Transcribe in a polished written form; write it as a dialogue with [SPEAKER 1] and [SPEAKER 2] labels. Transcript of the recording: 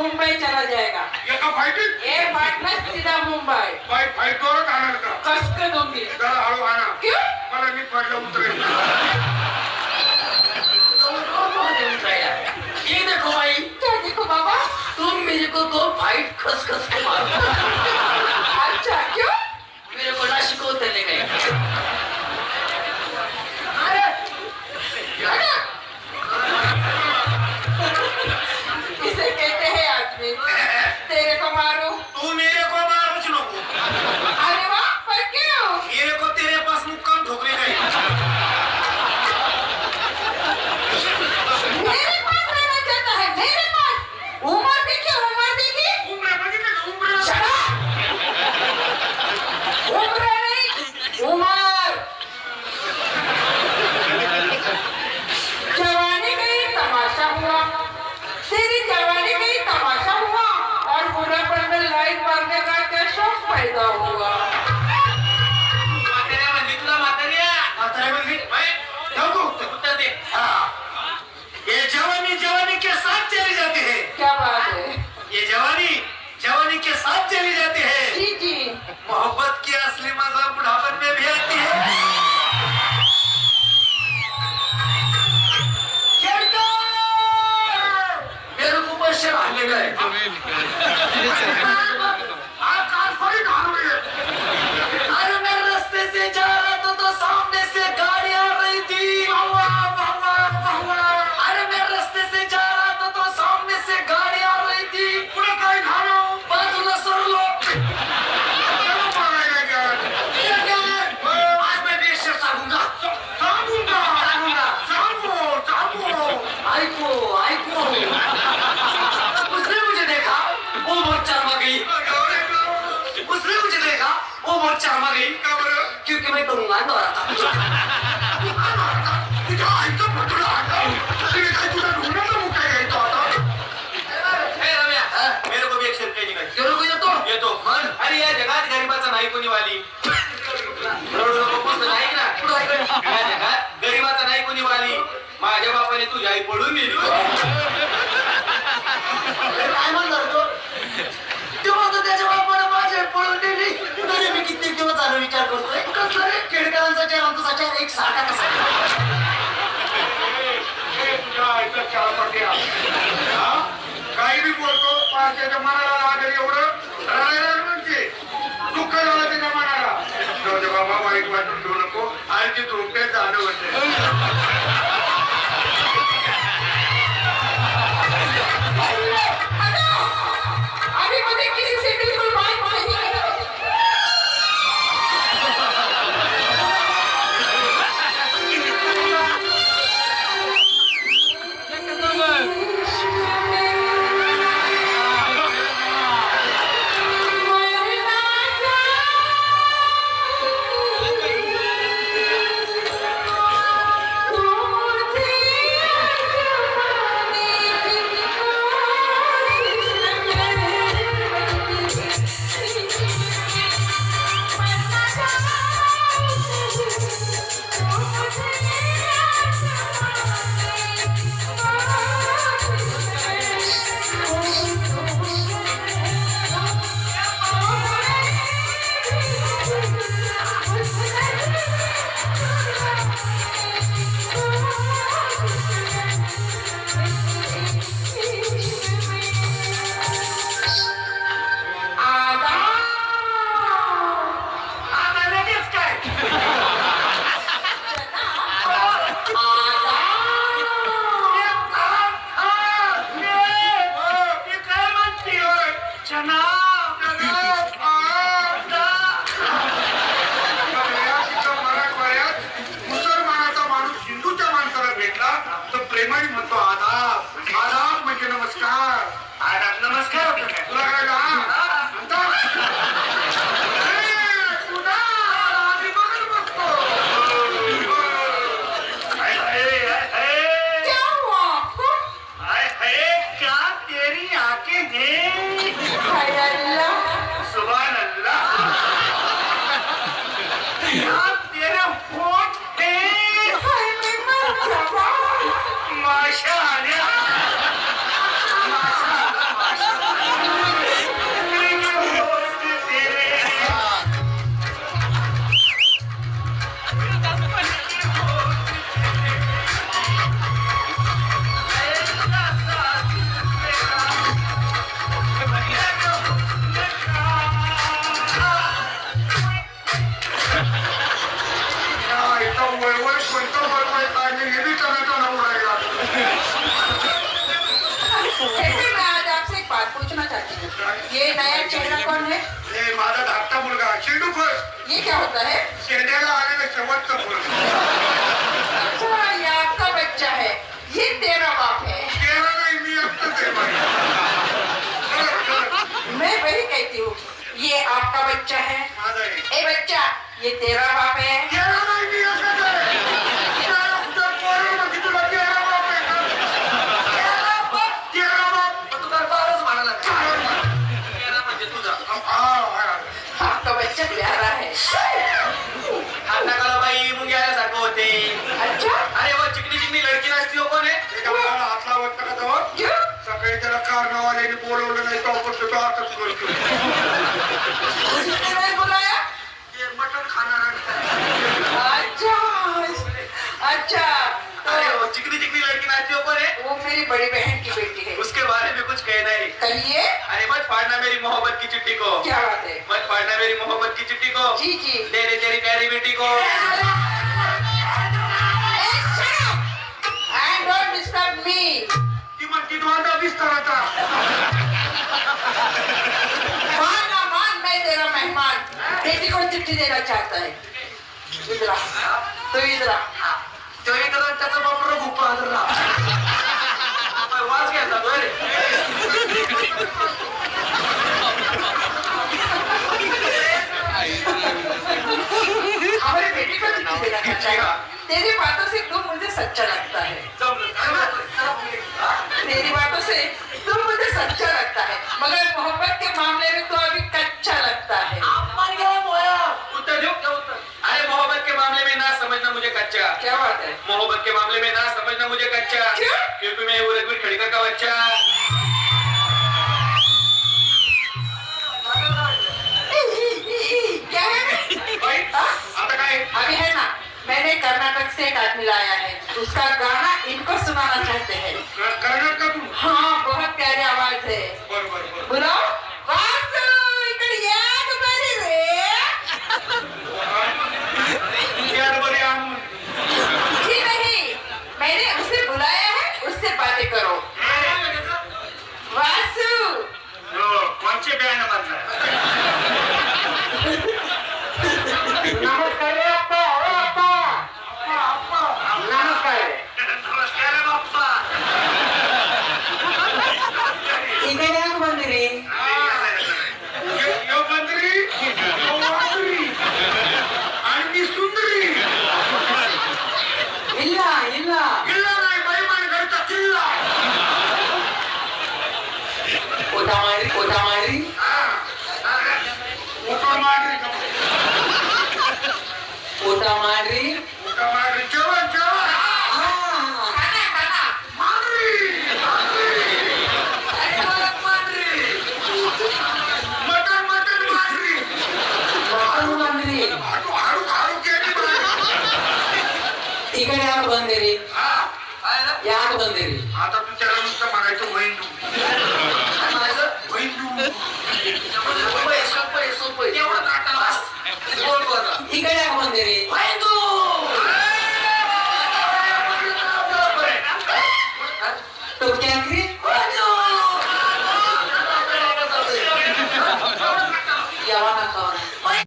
[SPEAKER 1] मुंबई चला जाएगा।
[SPEAKER 2] एका फाईटीत
[SPEAKER 1] ए फाटला सीधा मुंबई।
[SPEAKER 2] फाईट जोरात आणणार का?
[SPEAKER 1] कस के दूंगी।
[SPEAKER 2] जरा हळू आणा.
[SPEAKER 1] क्यों?
[SPEAKER 2] मला मी पडलं उतरेल.
[SPEAKER 3] ये देखो भाई,
[SPEAKER 1] क्या देखो बाबा?
[SPEAKER 3] तुम मेरे को दो फाइट खस खस के मारो.
[SPEAKER 1] अच्छा क्यों?
[SPEAKER 3] मेरे को ना शिकवते नहीं गए.
[SPEAKER 1] इसे कहते हैं आदमी। तेरे को मारो।
[SPEAKER 2] तू मेरे को मारूच नको.
[SPEAKER 1] अरे वाह, पर क्यों?
[SPEAKER 2] मेरे को तेरे पास मुक्काम ठोकने गए.
[SPEAKER 1] मेरे पास रहना चाहता है, मेरे पास। उम्र देखिए, उम्र देखिए।
[SPEAKER 2] उमरा बघितलं का उमरा?
[SPEAKER 1] Shut up! उम्र नहीं, उम्र। जवानी गई तमाशा हुआ, तेरी जवानी गई तमाशा हुआ, और बुढ़ापन में लाइन मारने का क्या शौक पैदा हुआ।
[SPEAKER 2] म्हाताऱ्या म्हणली तुला म्हाताऱ्या. म्हाताऱ्या म्हणली नको उत्तर दे. ये जवानी जवानी के साथ चली जाती है.
[SPEAKER 1] क्या बात है?
[SPEAKER 2] ये जवानी जवानी के साथ चली जाती है.
[SPEAKER 1] जी जी।
[SPEAKER 2] मोहब्बत की असली मजा बुढ़ापन में भी आती है.
[SPEAKER 3] मेरे को पैसे मारने गए. अरे मैं रास्ते से जा रहा था तो सामने से गाड़ी आ रही थी. अरे मैं रास्ते से जा रहा था तो सामने से गाड़ी आ रही थी.
[SPEAKER 2] पुढे काय झालं?
[SPEAKER 3] बाजूला सरलो.
[SPEAKER 2] त्याला मारायला गेला.
[SPEAKER 3] आज मैं बेशर सांगूंगा. आइको आइको. उसने मुझे देखा, वो बहुत शर्मा गई. उसने मुझे देखा, वो बहुत शर्मा गई. क्योंकि मैं गुंगान हो रहा था.
[SPEAKER 2] मेरे को भी एक शेतकरी निघाली.
[SPEAKER 3] तेरे को येतो.
[SPEAKER 2] येतो म्हण. अरे या जगात गरिबाचा नाही कोणी वाली. रडू नको पुढचं नाही ना. या जगात गरिबाचा नाही कोणी वाली. माझ्या बापाने तुझी आई पळून नेली.
[SPEAKER 3] काय म्हणणार तो? तो म्हणतो त्याच्या बापाने माझी आई पळून नेली. तरी मी कित्येक दिवस झालो विचार करतोय. कसला रे केडकरांचा चेहरा आणि तुझा चेहरा एक सारखा कसा?
[SPEAKER 2] काही बी बोलतो त्याच्या मनाला लागेल एवढं रडायला म्हणजे दुःख झालं त्याच्या मनाला. जाऊ दे बाबा, वाईट वाटून घेऊ नको. आणि ते झोपेत झालं होते.
[SPEAKER 1] अभी मुझे किसी से बिल्कुल बात नहीं करनी। तू
[SPEAKER 2] इथं वळवळ कोणतं वळवळ काढली हे बी टनाटना उडायला.
[SPEAKER 1] कहते मैं आज आपसे एक बात पूछना चाहती हूँ, ये नया चेहरा कौन है?
[SPEAKER 2] हे माझा धाकटा मुलगा शेंडू फळ.
[SPEAKER 1] ये क्या होता है?
[SPEAKER 2] शेंड्याला आलेलं शेवटचं फळ.
[SPEAKER 1] अच्छा, ये आपका बच्चा है, ये तेरा बाप है.
[SPEAKER 2] केला नाही मी एकटंच आहे बाई.
[SPEAKER 1] मैं वही कहती हूँ, ये आपका बच्चा है.
[SPEAKER 2] माझा आहे.
[SPEAKER 1] ए बच्चा, ये तेरा बाप है.
[SPEAKER 2] केला नाही मी एकटंच आहे. केला कुठं पोरं म्हणजे तुला केला बाप आहे का? केला बाप. केला बाप.
[SPEAKER 3] पण तू तर बारच म्हणाला केला म्हणजे तुझा.
[SPEAKER 1] आपका बच्चा प्यारा है.
[SPEAKER 3] हात नकाला बाई मुंगी आल्यासारखं होते.
[SPEAKER 1] अच्छा,
[SPEAKER 3] अरे वो चिकनी चिकनी लडकी नसती हो कोण आहे?
[SPEAKER 2] त्याच्या मुलाला हात लावत नका तेव्हा.
[SPEAKER 1] क्यों?
[SPEAKER 2] सकाळी त्याला कारणावाल्याने बोलवलं नाही तो आपण तो आताच करतो.
[SPEAKER 1] किसने नहीं बुलाया?
[SPEAKER 2] ते मटण खाणार आहे.
[SPEAKER 1] अच्छा,
[SPEAKER 3] अरे
[SPEAKER 1] तो
[SPEAKER 3] वो चिकनी चिकनी लड़की नाचती हो कोण आहे?
[SPEAKER 1] वो मेरी बड़ी बहन की बेटी है.
[SPEAKER 3] उसके बारे में कुछ कहना है.
[SPEAKER 1] कहिए.
[SPEAKER 3] अरे मत फाड़ना मेरी मोहब्बत की चिट्ठी को.
[SPEAKER 1] क्या बात है?
[SPEAKER 3] मत फाड़ना मेरी मोहब्बत की चिट्ठी को.
[SPEAKER 1] जी जी.
[SPEAKER 3] दे दे तेरी प्यारी बेटी को.
[SPEAKER 1] And don't disturb me.
[SPEAKER 2] ती म्हणती दोनदा दिसतात आता.
[SPEAKER 1] मान ना मान, मैं तेरा मेहमान. बेटी को चिट्ठी देना चाहता है. इधर आ. तो इधर आ.
[SPEAKER 3] तो इधर त्याचा बाप रघु पाहत वाज घ्यायचा तो रे.
[SPEAKER 1] हमारी बेटी को चिट्ठी देना चाहता है. तेरी बातों से तुम मुझे सच्चा लगता है. तेरी बातों से तुम मुझे सच्चा लगता है, मगर मोहब्बत के मामले में तो अभी कच्चा लगता है.
[SPEAKER 3] उत्तर दो क्या उत्तर? अरे मोहब्बत के मामले में ना समझना मुझे कच्चा.
[SPEAKER 1] क्या बात है?
[SPEAKER 3] मोहब्बत के मामले में ना समझना मुझे कच्चा.
[SPEAKER 1] क्यों?
[SPEAKER 3] क्योंकि मैं वो रघुवीर खड़ीकर का बच्चा.
[SPEAKER 1] क्या है?
[SPEAKER 2] बाई,
[SPEAKER 1] हाँ?
[SPEAKER 2] आता काय?
[SPEAKER 1] अभी है ना, मैंने कर्नाटक से एक आदमी लाया है, उसका गाना इनको सुनाना चाहते हैं.
[SPEAKER 2] करणार का तू?
[SPEAKER 1] हाँ, बहुत प्यारी आवाज है.
[SPEAKER 2] बर बर बर.
[SPEAKER 1] बोलो. वासु, इकडे या गं बरी रे.
[SPEAKER 2] कॅडबरी आणून.
[SPEAKER 1] जी नहीं, मैंने उसे बुलाया है, उससे बातें करो. वासु.
[SPEAKER 2] कोणचे बँड बांधलाय?
[SPEAKER 1] नमस्कार रे अप्पा. ओ अप्पा. नमस्कार.
[SPEAKER 2] नमस्कार बाप्पा.
[SPEAKER 1] इकडे या गं बंदी रे.
[SPEAKER 2] यो बंदरी, यो वासरी, आणि ती सुंदरी.
[SPEAKER 1] ಇಲ್ಲ ಇಲ್ಲ.
[SPEAKER 2] किल्ला नाही बाई, माणगावचा किल्ला.
[SPEAKER 1] ಊಟ ಮಾಡ್ರಿ.
[SPEAKER 2] ಊಟ ಮಾಡ್ರಿ का?
[SPEAKER 1] ಊಟ ಮಾಡ್ರಿ.
[SPEAKER 2] ಊಟ ಮಾಡ್ರಿ. जेवण जेवण. मांगरी, मांगरी. मटण मटण मांगरी. हाडू हाडू हाडू केली बाई.
[SPEAKER 1] इकडे याक ಬಂದಿರಿ.
[SPEAKER 2] हा,
[SPEAKER 1] याक ಬಂದಿರಿ.
[SPEAKER 2] आता तू त्याला नुसतं म्हणायचं वैंडू.
[SPEAKER 3] काय म्हणायचं?
[SPEAKER 2] वैंडू.
[SPEAKER 3] सोपं आहे, सोपं आहे, सोपं आहे.
[SPEAKER 2] एवढं नाटक